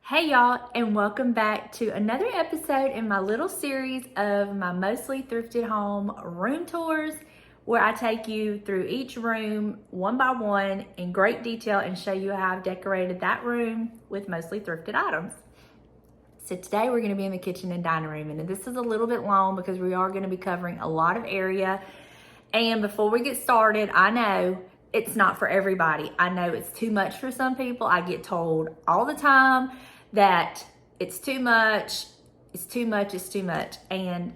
Hey y'all, and welcome back to another episode in my little series of my mostly thrifted home room tours, where I take you through each room one by one in great detail and show you how I've decorated that room with mostly thrifted items. So today we're going to be in the kitchen and dining room, and this is a little bit long because we are going to be covering a lot of area. And before we get started, I know it's not for everybody. I know it's too much for some people. I get told all the time that it's too much, it's too much, it's too much. And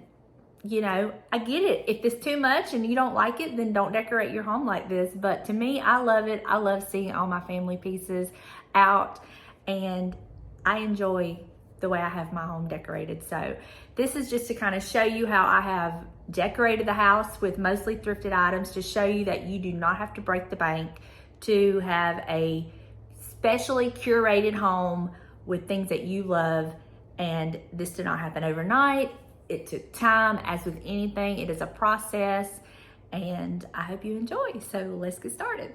you know, I get it. If it's too much and you don't like it, then don't decorate your home like this. But to me, I love it. I love seeing all my family pieces out, and I enjoy the way I have my home decorated. So this is just to kind of show you how I have decorated the house with mostly thrifted items, to show you that you do not have to break the bank to have a specially curated home with things that you love. And this did not happen overnight. It took time. As with anything, it is a process, and I hope you enjoy. So let's get started.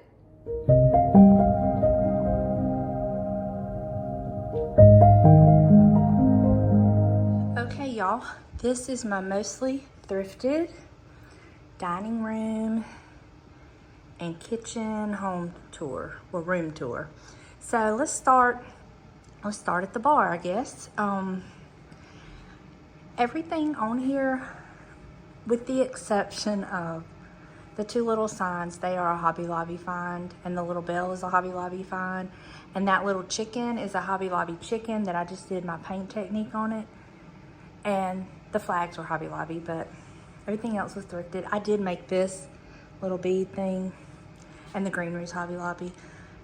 Okay, y'all, this is my mostly thrifted dining room and kitchen home tour, or room tour. So let's start at the bar, I guess. Everything on here, with the exception of the two little signs, they are a Hobby Lobby find, and the little bell is a Hobby Lobby find, and that little chicken is a Hobby Lobby chicken that I just did my paint technique on it, and the flags were Hobby Lobby, but everything else was thrifted. I did make this little bead thing, and the greenery's Hobby Lobby,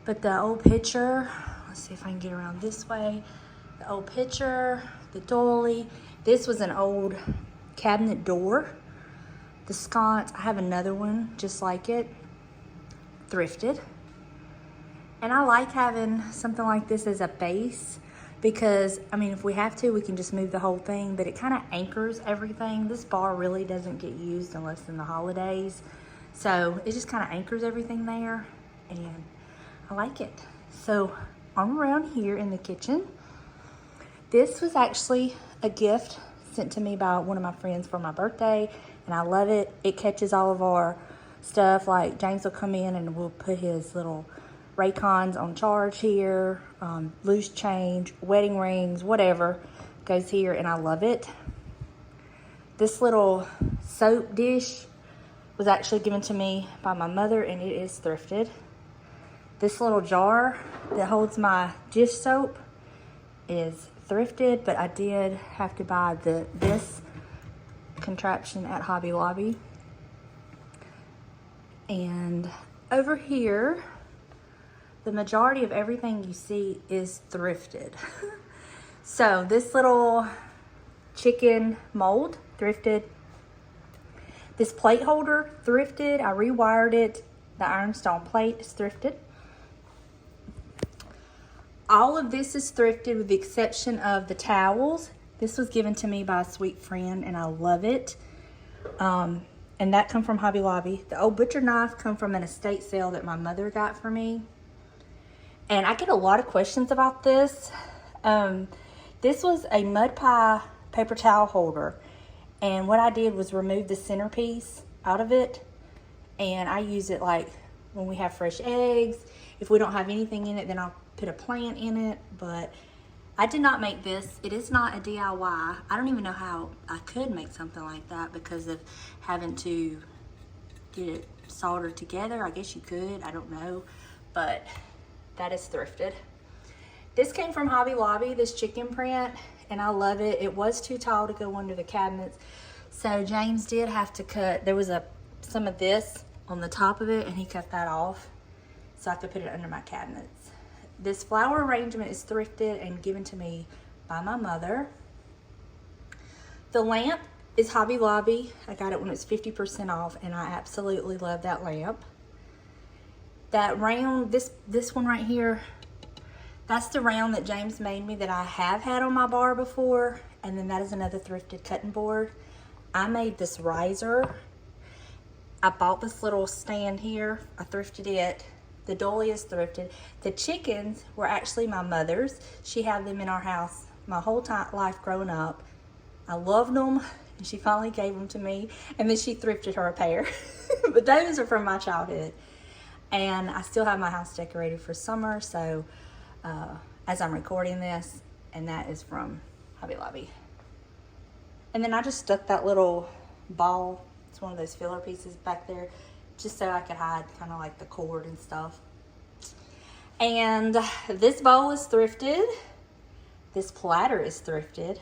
but the old picture, let's see if I can get around this way, the old picture, the doily, this was an old cabinet door. The sconce, I have another one just like it, thrifted. And I like having something like this as a base because, I mean, if we have to, we can just move the whole thing, but it kind of anchors everything. This bar really doesn't get used unless in the holidays. So it just kind of anchors everything there, and I like it. So I'm around here in the kitchen. This was actually a gift sent to me by one of my friends for my birthday, and I love it. It catches all of our stuff. Like James will come in and we'll put his little Raycons on charge here, loose change, wedding rings, whatever goes here, and I love it. This little soap dish was actually given to me by my mother, and it is thrifted. This little jar that holds my dish soap is thrifted, but I did have to buy this contraption at Hobby Lobby. And over here, the majority of everything you see is thrifted. So this little chicken mold, thrifted. This plate holder, thrifted. I rewired it. The ironstone plate is thrifted. All of this is thrifted with the exception of the towels. This was given to me by a sweet friend, and I love it. And that come from Hobby Lobby. The old butcher knife come from an estate sale that my mother got for me. And I get a lot of questions about this. This was a mud pie paper towel holder. And what I did was remove the centerpiece out of it. And I use it like when we have fresh eggs. If we don't have anything in it, then I'll put a plant in it. But I did not make this. It is not a DIY. I don't even know how I could make something like that because of having to get it soldered together. I guess you could, I don't know, but that is thrifted. This came from Hobby Lobby, this chicken print, and I love it. It was too tall to go under the cabinets, so James did have to cut. There was some of this on the top of it, and he cut that off so I could put it under my cabinets. This flower arrangement is thrifted and given to me by my mother. The lamp is Hobby Lobby. I got it when it was 50% off, and I absolutely love that lamp. That round, this one right here, that's the round that James made me that I have had on my bar before. And then that is another thrifted cutting board. I made this riser. I bought this little stand here. I thrifted it. The dolly is thrifted. The chickens were actually my mother's. She had them in our house my whole life growing up. I loved them, and she finally gave them to me, and then she thrifted her a pair. But those are from my childhood. And I still have my house decorated for summer, so as I'm recording this, and that is from Hobby Lobby. And then I just stuck that little ball, it's one of those filler pieces back there, just so I could hide kind of like the cord and stuff. And this bowl is thrifted. This platter is thrifted.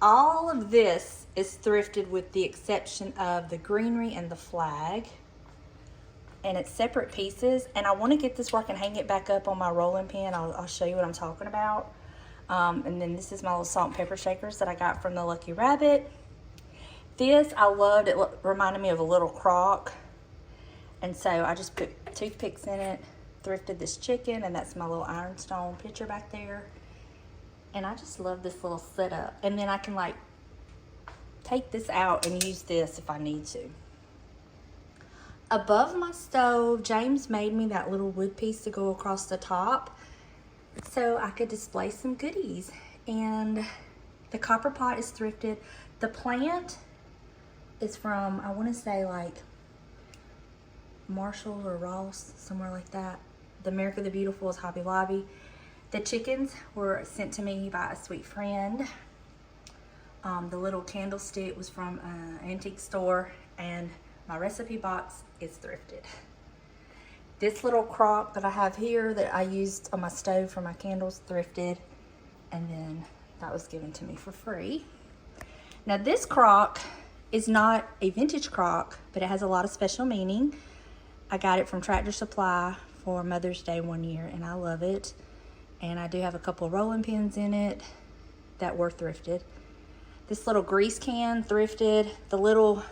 All of this is thrifted with the exception of the greenery and the flag. And it's separate pieces. And I want to get this where I can hang it back up on my rolling pin. I'll show you what I'm talking about. And then this is my little salt and pepper shakers that I got from the Lucky Rabbit. This I loved. It reminded me of a little crock. And so I just put toothpicks in it, thrifted this chicken, and that's my little ironstone pitcher back there. And I just love this little setup. And then I can like take this out and use this if I need to. Above my stove, James made me that little wood piece to go across the top so I could display some goodies. And the copper pot is thrifted. The plant is from, I want to say like Marshall or Ross, somewhere like that. The America the Beautiful is Hobby Lobby. The chickens were sent to me by a sweet friend. The little candlestick was from an antique store, and my recipe box is thrifted. This little crock that I have here that I used on my stove for my candles, thrifted, and then that was given to me for free. Now this crock is not a vintage crock, but it has a lot of special meaning. I got it from Tractor Supply for Mother's Day one year, and I love it. And I do have a couple of rolling pins in it that were thrifted. This little grease can, thrifted. The little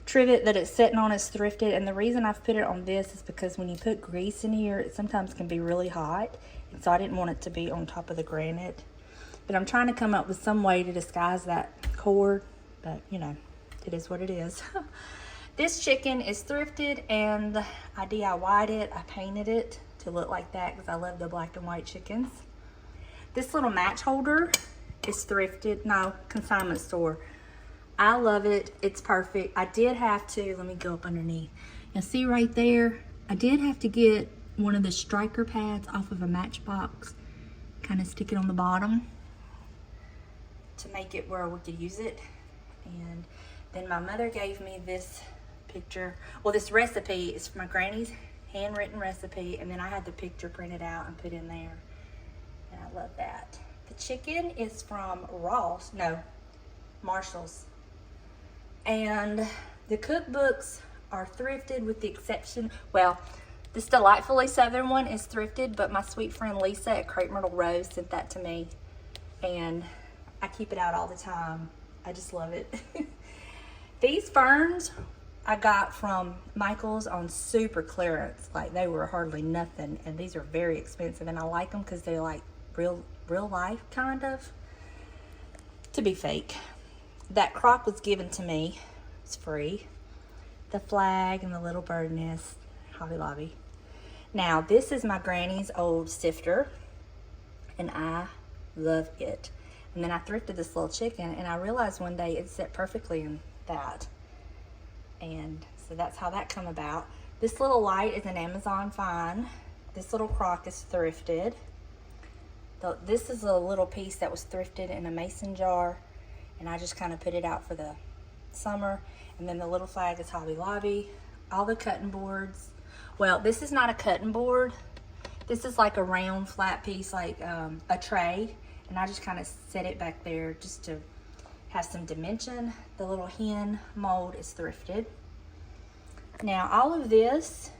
trivet that it's sitting on is thrifted. And the reason I've put it on this is because when you put grease in here, it sometimes can be really hot. And so I didn't want it to be on top of the granite. But I'm trying to come up with some way to disguise that cord. But, you know, it is what it is. This chicken is thrifted, and I DIY'd it. I painted it to look like that because I love the black and white chickens. This little match holder is thrifted. No, consignment store. I love it. It's perfect. I did have to, let me go up underneath. Now see right there, I did have to get one of the striker pads off of a matchbox, kind of stick it on the bottom to make it where we could use it. And then my mother gave me this picture. Well, this recipe is from my granny's handwritten recipe, and then I had the picture printed out and put in there, and I love that. The chicken is from Marshall's, and the cookbooks are thrifted with the exception, well, this Delightfully Southern one is thrifted, but my sweet friend Lisa at Crepe Myrtle Rose sent that to me, and I keep it out all the time. I just love it. These ferns I got from Michael's on super clearance. Like, they were hardly nothing, and these are very expensive, and I like them because they're like real life kind of, to be fake. That crock was given to me. It's free. The flag and the little bird nest, Hobby Lobby. Now this is my granny's old sifter, and I love it. And then I thrifted this little chicken, and I realized one day it set perfectly in that. And so that's how that come about. This little light is an Amazon find. This little crock is thrifted. This is a little piece that was thrifted in a mason jar, and I just kind of put it out for the summer. And then the little flag is Hobby Lobby. All the cutting boards. Well, this is not a cutting board. This is like a round flat piece, like a tray. And I just kind of set it back there just to have some dimension. The little hen mold is thrifted. Now all of this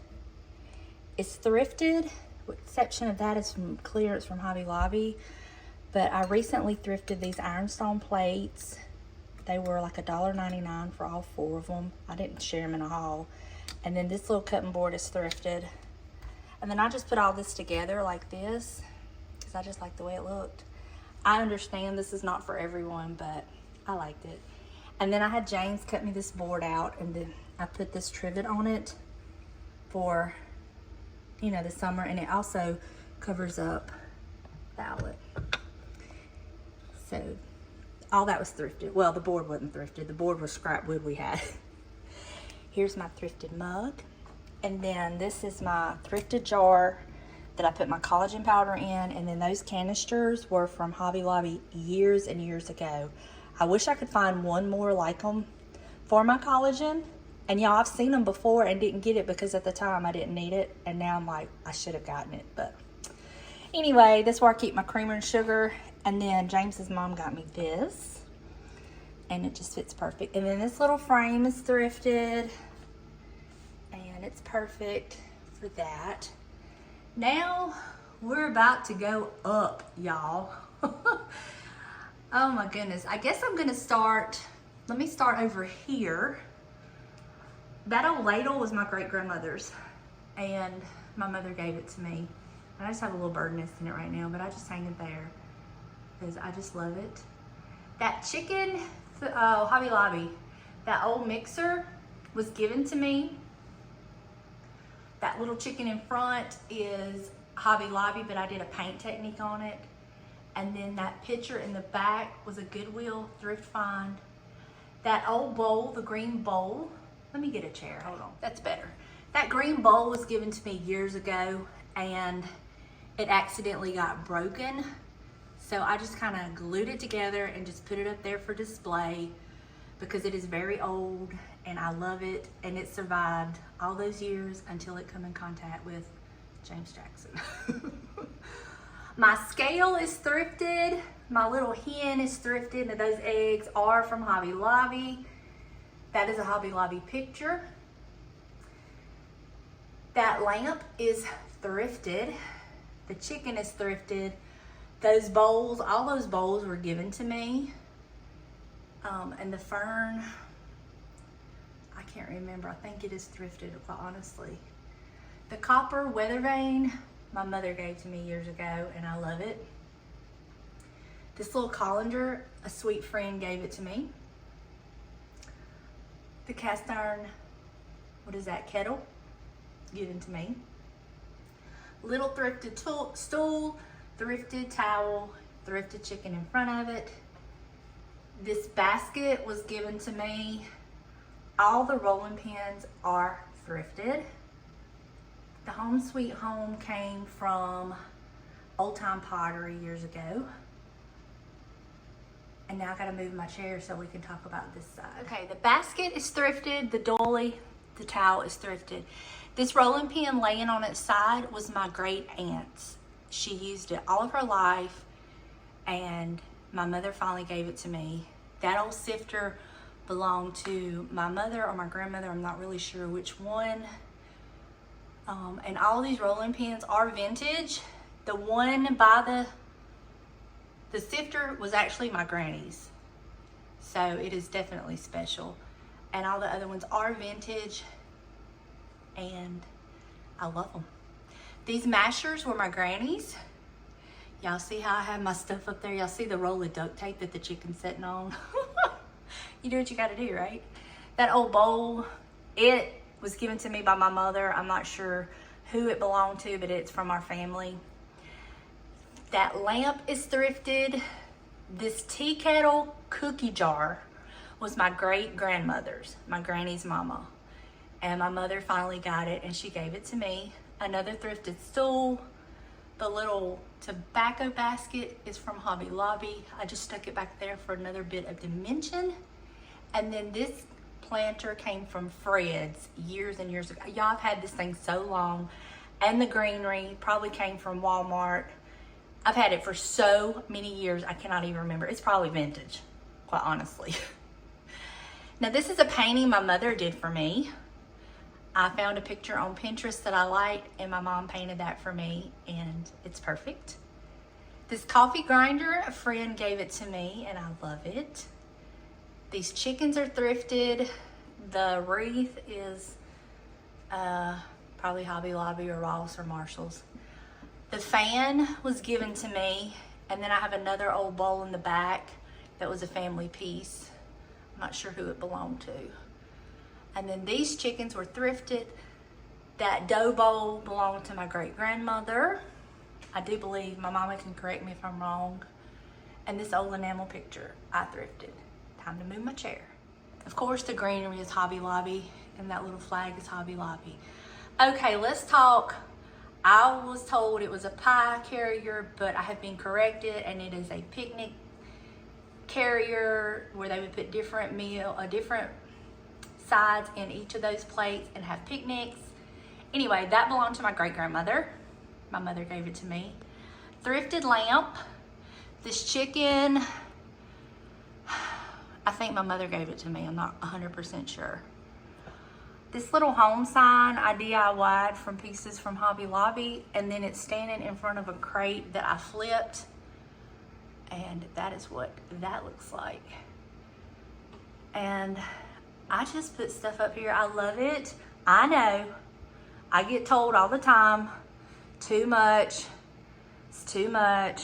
is thrifted, with exception of that is from clearance from Hobby Lobby. But I recently thrifted these ironstone plates. They were like $1.99 for all 4 of them. I didn't share them in a haul. And then this little cutting board is thrifted. And then I just put all this together like this because I just like the way it looked. I understand this is not for everyone, but I liked it. And then I had James cut me this board out, and then I put this trivet on it for, you know, the summer, and it also covers up the outlet. So all that was thrifted. Well, the board wasn't thrifted. The board was scrap wood we had. Here's my thrifted mug. And then this is my thrifted jar that I put my collagen powder in. And then those canisters were from Hobby Lobby years and years ago. I wish I could find one more like them for my collagen. And y'all, I've seen them before and didn't get it because at the time I didn't need it. And now I'm like, I should have gotten it. But anyway, that's where I keep my creamer and sugar. And then James's mom got me this. And it just fits perfect. And then this little frame is thrifted. And it's perfect for that. Now, we're about to go up, y'all. Oh my goodness. I guess I'm gonna start, let me start over here. That old ladle was my great-grandmother's. And my mother gave it to me. I just have a little bird nest in it right now, but I just hang it there because I just love it. That chicken, Hobby Lobby, that old mixer was given to me. That little chicken in front is Hobby Lobby, but I did a paint technique on it. And then that picture in the back was a Goodwill thrift find. That old bowl, the green bowl, let me get a chair, hold on, that's better. That green bowl was given to me years ago and it accidentally got broken. So I just kind of glued it together and just put it up there for display because it is very old and I love it, and it survived all those years until it come in contact with James Jackson. My scale is thrifted. My little hen is thrifted, and those eggs are from Hobby Lobby. That is a Hobby Lobby picture. That lamp is thrifted. The chicken is thrifted. Those bowls, all those bowls were given to me. And the fern, I can't remember. I think it is thrifted, quite honestly. The copper weather vane, my mother gave to me years ago, and I love it. This little colander, a sweet friend gave it to me. The cast iron, what is that, kettle, given to me. Little thrifted stool, thrifted towel, thrifted chicken in front of it. This basket was given to me. All the rolling pins are thrifted. The Home Sweet Home came from Old Time Pottery years ago. And now I gotta move my chair so we can talk about this side. Okay, the basket is thrifted, the doily, the towel is thrifted. This rolling pin laying on its side was my great aunt's. She used it all of her life, and my mother finally gave it to me. That old sifter belonged to my mother or my grandmother, I'm not really sure which one. And all these rolling pins are vintage. The one by the sifter was actually my granny's. So it is definitely special. And all the other ones are vintage, and I love them. These mashers were my granny's. Y'all see how I have my stuff up there? Y'all see the roll of duct tape that the chicken's sitting on? You do what you gotta do, right? That old bowl, it was given to me by my mother. I'm not sure who it belonged to, but it's from our family. That lamp is thrifted. This tea kettle cookie jar was my great grandmother's, my granny's mama. And my mother finally got it and she gave it to me. Another thrifted stool. The little tobacco basket is from Hobby Lobby. I just stuck it back there for another bit of dimension. And then this planter came from Fred's years and years ago. Y'all, I've had this thing so long. And the greenery probably came from Walmart. I've had it for so many years, I cannot even remember. It's probably vintage, quite honestly. Now this is a painting my mother did for me. I found a picture on Pinterest that I liked, and my mom painted that for me, and it's perfect. This coffee grinder, a friend gave it to me, and I love it. These chickens are thrifted. The wreath is probably Hobby Lobby or Ross or Marshall's. The fan was given to me, and then I have another old bowl in the back that was a family piece. I'm not sure who it belonged to. And then these chickens were thrifted. That dough bowl belonged to my great-grandmother. I do believe, my mama can correct me if I'm wrong. And this old enamel picture, I thrifted. Time to move my chair. Of course, the greenery is Hobby Lobby, and that little flag is Hobby Lobby. Okay, let's talk. I was told it was a pie carrier, but I have been corrected, and it is a picnic carrier where they would put different sides in each of those plates and have picnics. Anyway, that belonged to my great-grandmother. My mother gave it to me. Thrifted lamp. This chicken, I think my mother gave it to me. I'm not 100% sure. This little home sign I DIY'd from pieces from Hobby Lobby, and then it's standing in front of a crate that I flipped, and that is what that looks like. And I just put stuff up here. I love it. I know. I get told all the time, too much. It's too much.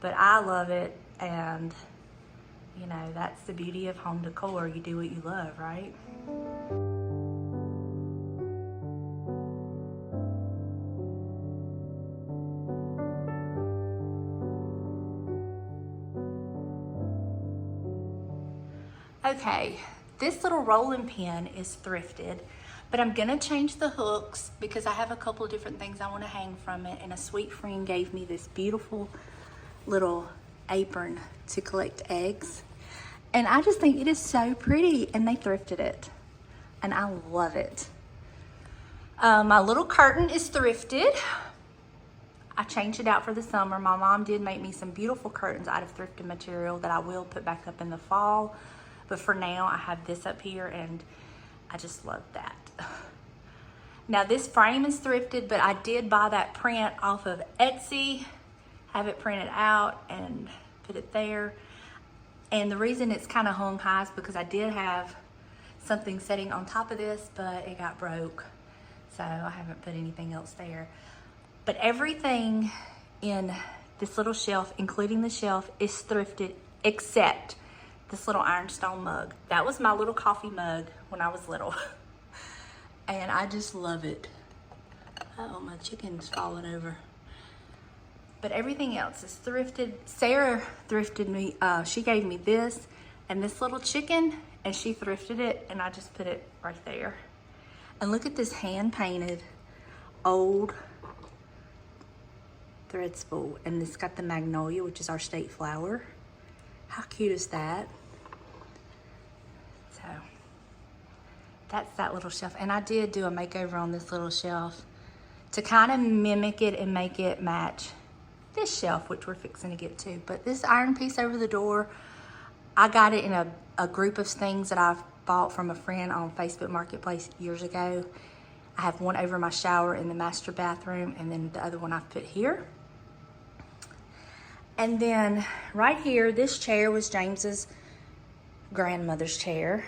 But I love it, and you know, that's the beauty of home decor. You do what you love, right? Okay, this little rolling pin is thrifted, but I'm gonna change the hooks because I have a couple of different things I wanna hang from it, and a sweet friend gave me this beautiful little apron to collect eggs, and I just think it is so pretty, and they thrifted it, and I love it. My little curtain is thrifted. I changed it out for the summer. My mom did make me some beautiful curtains out of thrifted material that I will put back up in the fall, but for now I have this up here, and I just love that. Now this frame is thrifted, but I did buy that print off of Etsy, have it printed out and put it there. And the reason it's kind of hung high is because I did have something sitting on top of this, but it got broke, so I haven't put anything else there. But everything in this little shelf, including the shelf, is thrifted except this little ironstone mug. That was my little coffee mug when I was little. And I just love it. Uh-oh, my chicken's falling over. But everything else is thrifted. Sarah thrifted me, she gave me this and this little chicken, and she thrifted it, and I just put it right there. And look at this hand-painted old thread spool, and it's got the magnolia, which is our state flower. How cute is that? So that's that little shelf. And I did do a makeover on this little shelf to kind of mimic it and make it match this shelf, which we're fixing to get to. But this iron piece over the door, I got it in a group of things that I've bought from a friend on Facebook Marketplace years ago. I have one over my shower in the master bathroom, and then the other one I've put here. And then right here, this chair was James's grandmother's chair,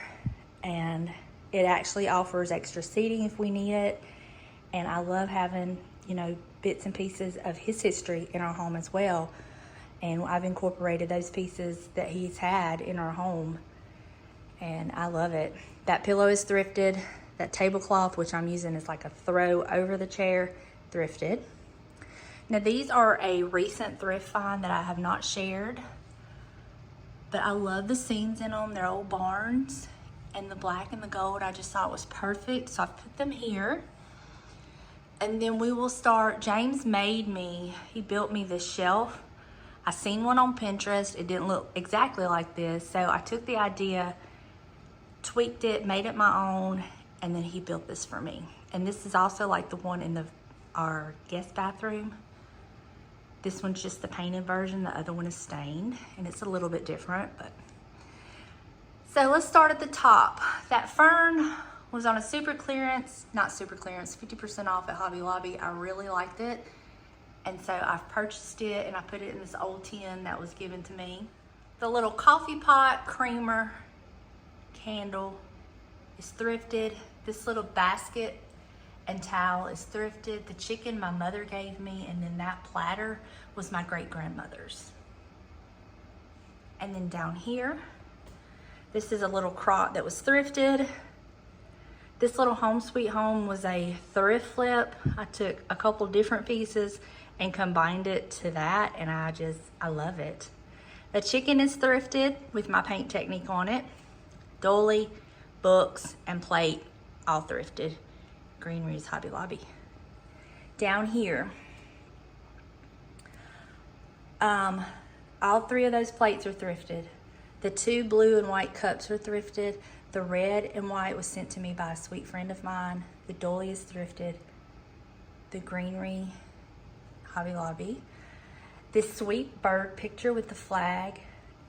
and it actually offers extra seating if we need it. And I love having, you know, bits and pieces of his history in our home as well. And I've incorporated those pieces that he's had in our home, and I love it. That pillow is thrifted. That tablecloth, which I'm using as like a throw over the chair, thrifted. Now these are a recent thrift find that I have not shared, but I love the scenes in them. They're old barns, and the black and the gold I just thought was perfect, so I've put them here. And then we will start. James made me, he built me this shelf. I seen one on Pinterest. It didn't look exactly like this, so I took the idea, tweaked it, made it my own, and then he built this for me. And this is also like the one in our guest bathroom. This one's just the painted version. The other one is stained, and it's a little bit different. But so let's start at the top. That fern was on a super clearance, not super clearance, 50% off at Hobby Lobby. I really liked it, and so I've purchased it, and I put it in this old tin that was given to me. The little coffee pot creamer candle is thrifted. This little basket and towel is thrifted. The chicken my mother gave me, and then that platter was my great-grandmother's. And then down here, this is a little crock that was thrifted. This little home sweet home was a thrift flip. I took a couple different pieces and combined it to that, and I love it. The chicken is thrifted with my paint technique on it. Dolly, books, and plate, all thrifted. Greenery is Hobby Lobby. Down here, all three of those plates are thrifted. The 2 blue and white cups are thrifted. The red and white was sent to me by a sweet friend of mine. The dolly is thrifted. The greenery, Hobby Lobby. This sweet bird picture with the flag,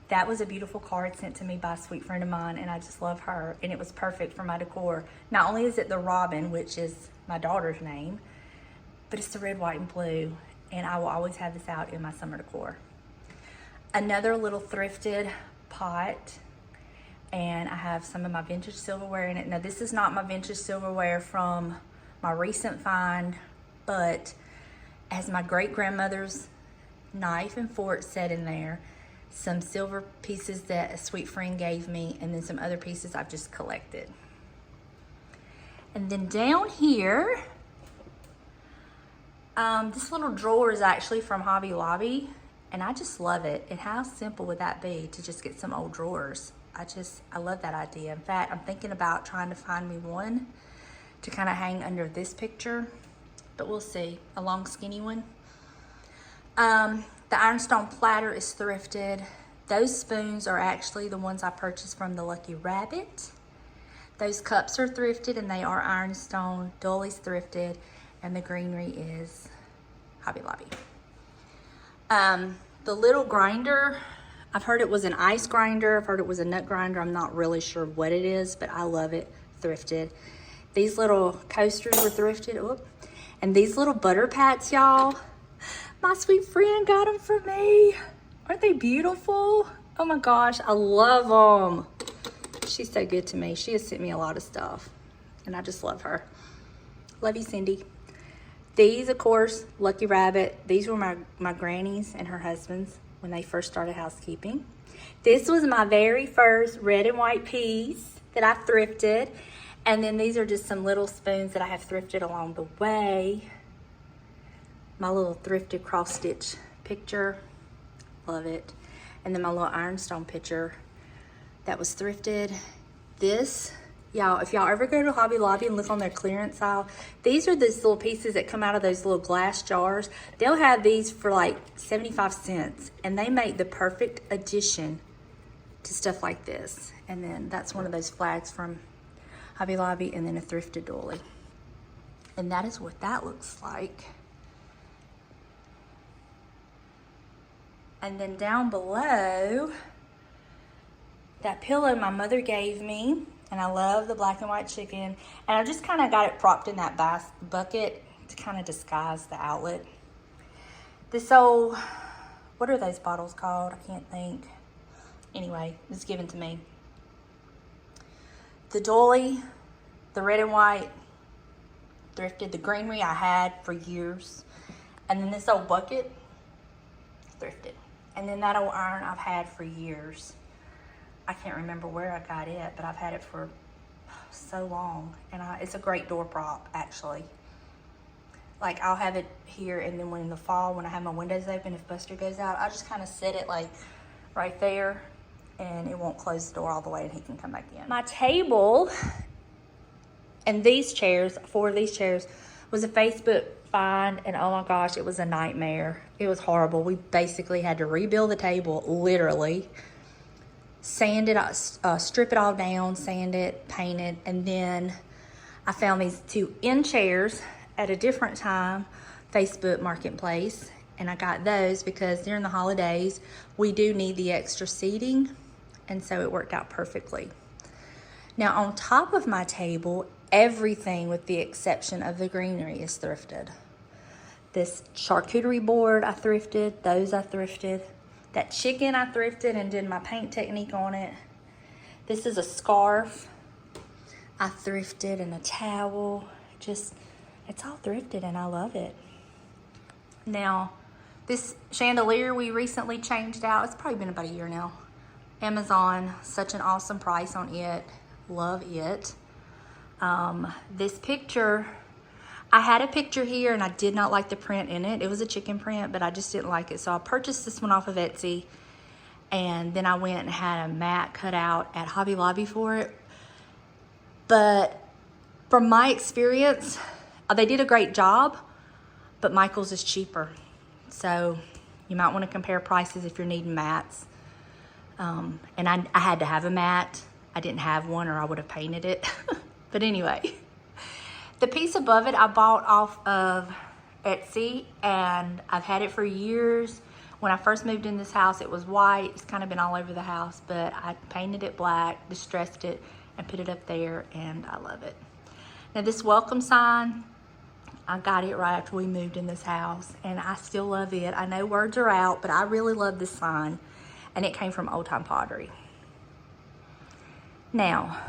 that was a beautiful card sent to me by a sweet friend of mine, and I just love her, and it was perfect for my decor. Not only is it the robin, which is my daughter's name, but it's the red, white, and blue, and I will always have this out in my summer decor. Another little thrifted pot, and I have some of my vintage silverware in it. Now, this is not my vintage silverware from my recent find, but it has my great-grandmother's knife and fork set in there, some silver pieces that a sweet friend gave me, and then some other pieces I've just collected. And then down here, this little drawer is actually from Hobby Lobby, and I just love it. And how simple would that be to just get some old drawers? I love that idea. In fact, I'm thinking about trying to find me one to kind of hang under this picture, but we'll see. A long skinny one. The ironstone platter is thrifted. Those spoons are actually the ones I purchased from the Lucky Rabbit. Those cups are thrifted, and they are ironstone. Dolly's thrifted, and the greenery is Hobby Lobby. The little grinder, I've heard it was an ice grinder. I've heard it was a nut grinder. I'm not really sure what it is, but I love it. Thrifted. These little coasters were thrifted. Oop. And these little butter pats, y'all, my sweet friend got them for me. Aren't they beautiful? Oh my gosh, I love them. She's so good to me. She has sent me a lot of stuff, and I just love her. Love you, Cindy. These, of course, Lucky Rabbit. These were my granny's and her husband's when they first started housekeeping. This was my very first red and white piece that I thrifted. And then these are just some little spoons that I have thrifted along the way. My little thrifted cross stitch picture, love it. And then my little ironstone picture that was thrifted. This, y'all, if y'all ever go to Hobby Lobby and look on their clearance aisle, these are these little pieces that come out of those little glass jars. They'll have these for like 75 cents, and they make the perfect addition to stuff like this. And then that's one of those flags from Hobby Lobby, and then a thrifted dolly. And that is what that looks like. And then down below, that pillow my mother gave me, and I love the black and white chicken. And I just kind of got it propped in that bucket to kind of disguise the outlet. This old, what are those bottles called? I can't think. Anyway, it was given to me. The dolly, the red and white, thrifted. The greenery I had for years. And then this old bucket, thrifted. And then that old iron I've had for years. I can't remember where I got it, but I've had it for so long. And it's a great door prop, actually. Like, I'll have it here, and then when in the fall, when I have my windows open, if Buster goes out, I just kind of set it like right there, and it won't close the door all the way, and he can come back in. My table and these chairs, 4 of these chairs, was a Facebook find, and oh my gosh, it was a nightmare. It was horrible. We basically had to rebuild the table, literally. Sand it, strip it all down, sand it, paint it, and then I found these 2 end chairs at a different time, Facebook Marketplace, and I got those because during the holidays, we do need the extra seating, and so it worked out perfectly. Now, on top of my table, everything with the exception of the greenery is thrifted. This charcuterie board I thrifted, those I thrifted. That chicken I thrifted and did my paint technique on it. This is a scarf I thrifted, and a towel. Just, it's all thrifted, and I love it. Now, this chandelier we recently changed out. It's probably been about a year now. Amazon, such an awesome price on it. Love it. This picture, I had a picture here and I did not like the print in it. It was a chicken print, but I just didn't like it. So I purchased this one off of Etsy, and then I went and had a mat cut out at Hobby Lobby for it. But from my experience, they did a great job, but Michael's is cheaper. So you might want to compare prices if you're needing mats. And I had to have a mat. I didn't have one or I would have painted it. But anyway, the piece above it I bought off of Etsy, and I've had it for years. When I first moved in this house, it was white. It's kind of been all over the house, but I painted it black, distressed it, and put it up there, and I love it. Now this welcome sign, I got it right after we moved in this house, and I still love it. I know words are out, but I really love this sign, and it came from Old Time Pottery. Now,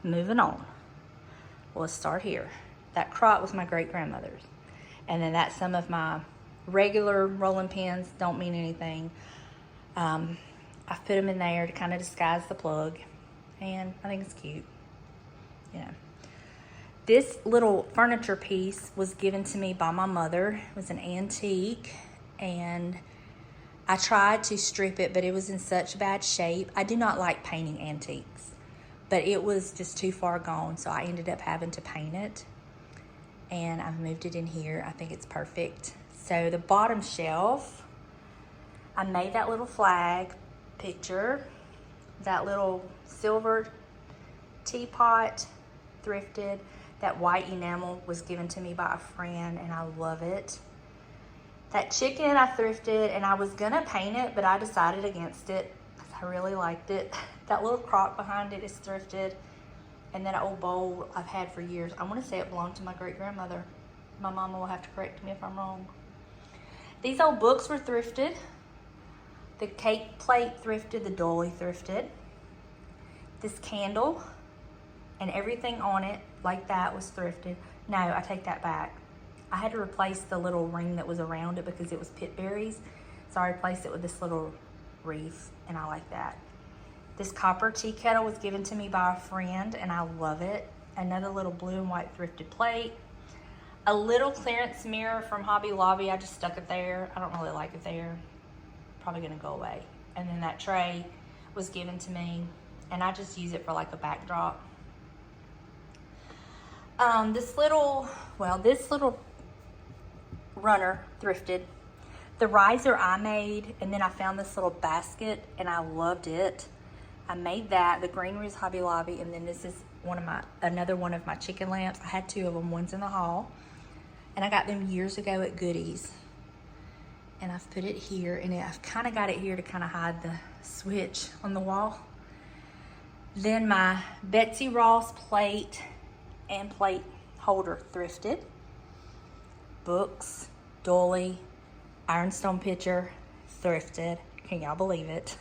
moving on. Let's start here. That crot was my great-grandmother's. And then that's some of my regular rolling pins, don't mean anything. I've put them in there to kind of disguise the plug, and I think it's cute. Yeah. This little furniture piece was given to me by my mother. It was an antique, and I tried to strip it, but it was in such bad shape. I do not like painting antiques, but it was just too far gone, so I ended up having to paint it. And I've moved it in here. I think it's perfect. So the bottom shelf, I made that little flag picture, that little silver teapot, thrifted. That white enamel was given to me by a friend, and I love it. That chicken I thrifted, and I was gonna paint it, but I decided against it because I really liked it. That little crock behind it is thrifted. And that old bowl I've had for years. I want to say it belonged to my great-grandmother. My mama will have to correct me if I'm wrong. These old books were thrifted. The cake plate thrifted, the dolly thrifted. This candle and everything on it like that was thrifted. No, I take that back. I had to replace the little ring that was around it because it was pit berries. So I replaced it with this little wreath, and I like that. This copper tea kettle was given to me by a friend, and I love it. Another little blue and white thrifted plate. A little clearance mirror from Hobby Lobby. I just stuck it there. I don't really like it there. Probably gonna go away. And then that tray was given to me, and I just use it for like a backdrop. This little runner thrifted. The riser I made, and then I found this little basket, and I loved it. I made that. The greenery is Hobby Lobby, and then this is another one of my chicken lamps. I had two of them. One's in the hall, and I got them years ago at Goodies. And I've put it here, and I've kind of got it here to kind of hide the switch on the wall. Then my Betsy Ross plate and plate holder thrifted. Books, dolly, ironstone pitcher, thrifted. Can y'all believe it?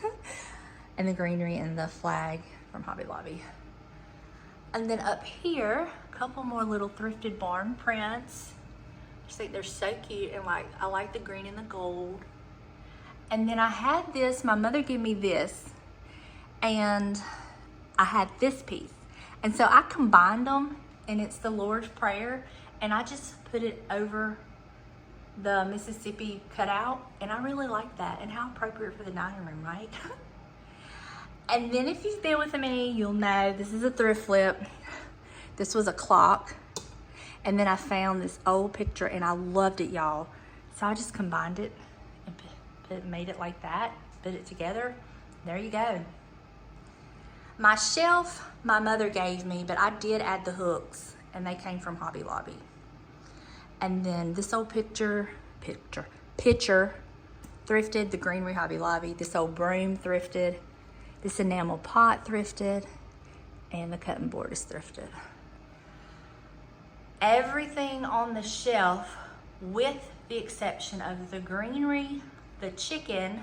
And the greenery and the flag from Hobby Lobby. And then up here, a couple more little thrifted barn prints. I just think they're so cute, and I like the green and the gold. And then I had this, my mother gave me this, and I had this piece. And so I combined them, and it's the Lord's Prayer, and I just put it over the Mississippi cutout, and I really like that. And how appropriate for the dining room, right? And then if you've been with me, you'll know this is a thrift flip. This was a clock. And then I found this old picture, and I loved it, y'all. So I just combined it and made it like that, put it together. There you go. My shelf, my mother gave me, but I did add the hooks, and they came from Hobby Lobby. And then this old pitcher, thrifted, the greenery Hobby Lobby. This old broom thrifted. This enamel pot thrifted, and the cutting board is thrifted. Everything on the shelf, with the exception of the greenery, the chicken,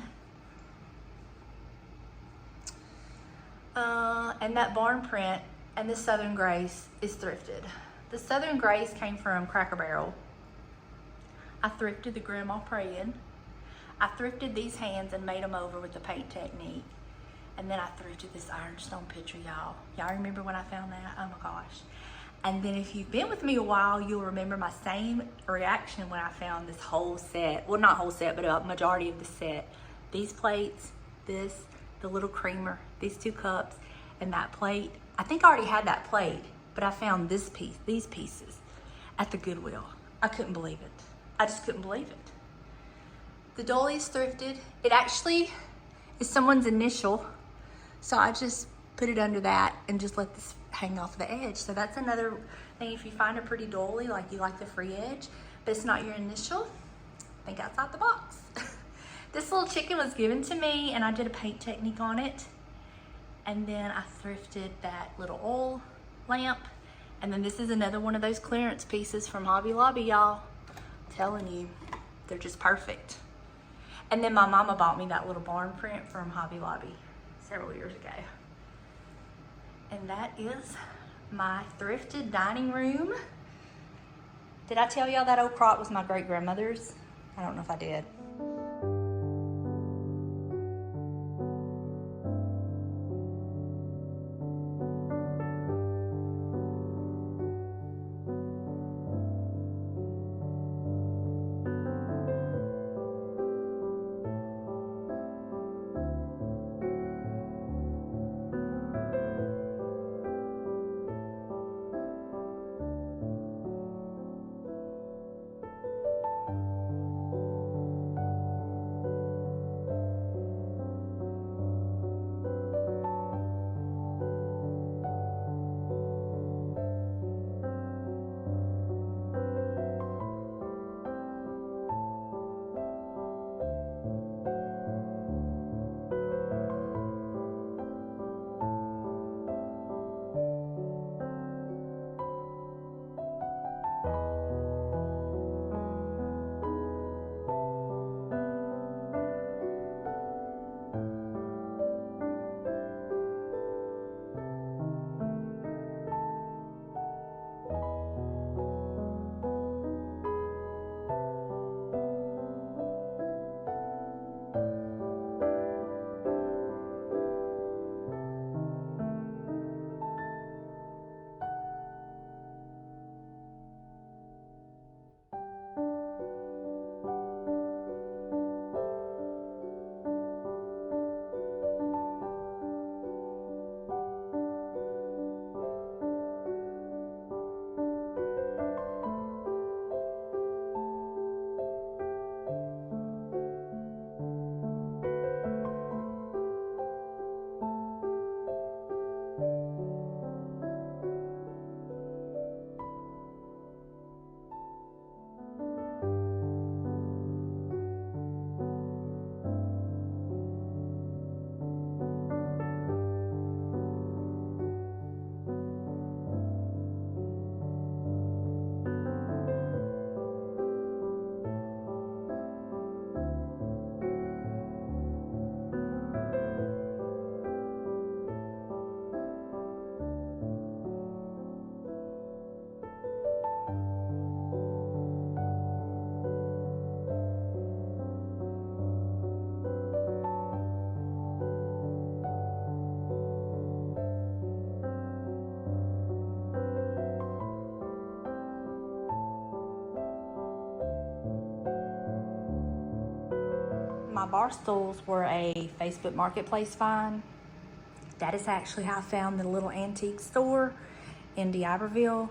and that barn print, and the Southern Grace is thrifted. The Southern Grace came from Cracker Barrel. I thrifted the Grandma Praying. I thrifted these hands and made them over with the paint technique. And then I thrifted this ironstone pitcher, y'all. Y'all remember when I found that? Oh my gosh. And then if you've been with me a while, you'll remember my same reaction when I found this whole set. Well, not whole set, but a majority of the set. These plates, this, the little creamer, these 2 cups, and that plate. I think I already had that plate, but I found this piece, these pieces at the Goodwill. I couldn't believe it. I just couldn't believe it. The dolly is thrifted. It actually is someone's initial, so I just put it under that and just let this hang off the edge. So that's another thing. If you find a pretty dolly, like you like the free edge, but it's not your initial, think outside the box. This little chicken was given to me and I did a paint technique on it. And then I thrifted that little oil lamp. And then this is another one of those clearance pieces from Hobby Lobby, y'all. I'm telling you, they're just perfect. And then my mama bought me that little barn print from Hobby Lobby several years ago. And that is my thrifted dining room. Did I tell y'all that old crot was my great grandmother's? I don't know if I did. My bar stools were a Facebook Marketplace find. That is actually how I found the little antique store in D'Iberville.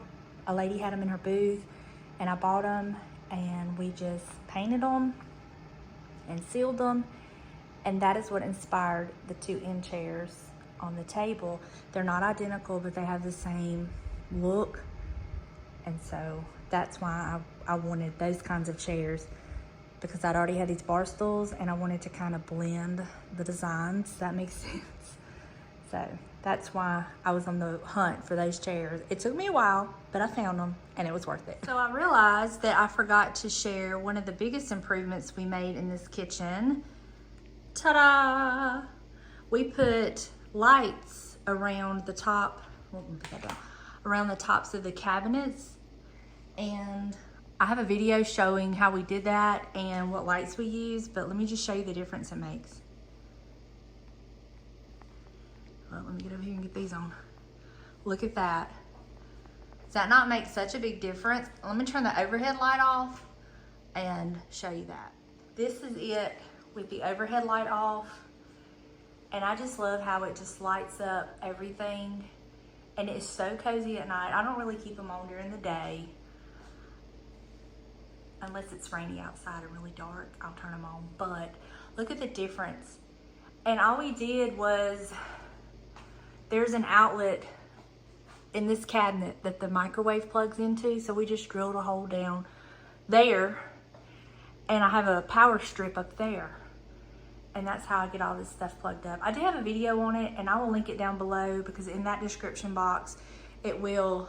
A lady had them in her booth and I bought them and we just painted them and sealed them. And that is what inspired the 2 end chairs on the table. They're not identical, but they have the same look. And so that's why I wanted those kinds of chairs, because I'd already had these bar stools and I wanted to kind of blend the designs. Does that make sense? So that's why I was on the hunt for those chairs. It took me a while, but I found them and it was worth it. So I realized that I forgot to share one of the biggest improvements we made in this kitchen. Ta-da! We put lights around the top, around the tops of the cabinets, and I have a video showing how we did that and what lights we use, but let me just show you the difference it makes. Well, let me get over here and get these on. Look at that. Does that not make such a big difference? Let me turn the overhead light off and show you that. This is it with the overhead light off. And I just love how it just lights up everything. And it's so cozy at night. I don't really keep them on during the day. Unless it's rainy outside or really dark, I'll turn them on. But look at the difference. And all we did was, there's an outlet in this cabinet that the microwave plugs into. So we just drilled a hole down there. And I have a power strip up there. And that's how I get all this stuff plugged up. I do have a video on it, and I will link it down below, because in that description box, it will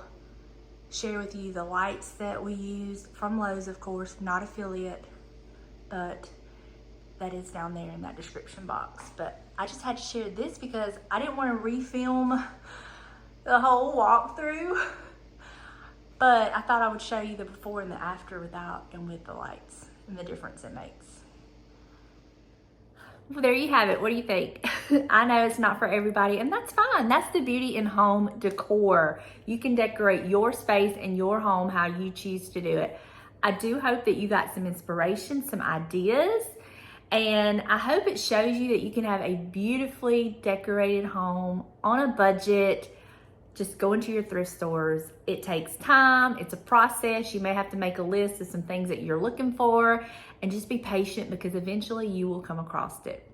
share with you the lights that we use from Lowe's, of course, not affiliate, but that is down there in that description box. But I just had to share this because I didn't want to refilm the whole walkthrough, but I thought I would show you the before and the after without and with the lights and the difference it makes. Well, there you have it. What do you think? I know it's not for everybody, and that's fine. That's the beauty in home decor. You can decorate your space and your home how you choose to do it. I do hope that you got some inspiration, some ideas, and I hope it shows you that you can have a beautifully decorated home on a budget. Just go into your thrift stores. It takes time. It's a process. You may have to make a list of some things that you're looking for, and just be patient, because eventually you will come across it.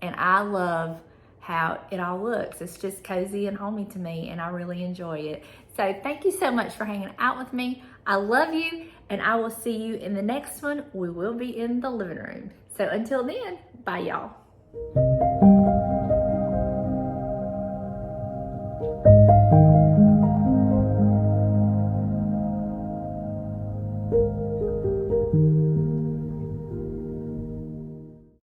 And I love how it all looks. It's just cozy and homey to me, and I really enjoy it. So thank you so much for hanging out with me. I love you, and I will see you in the next one. We will be in the living room. So until then, bye y'all.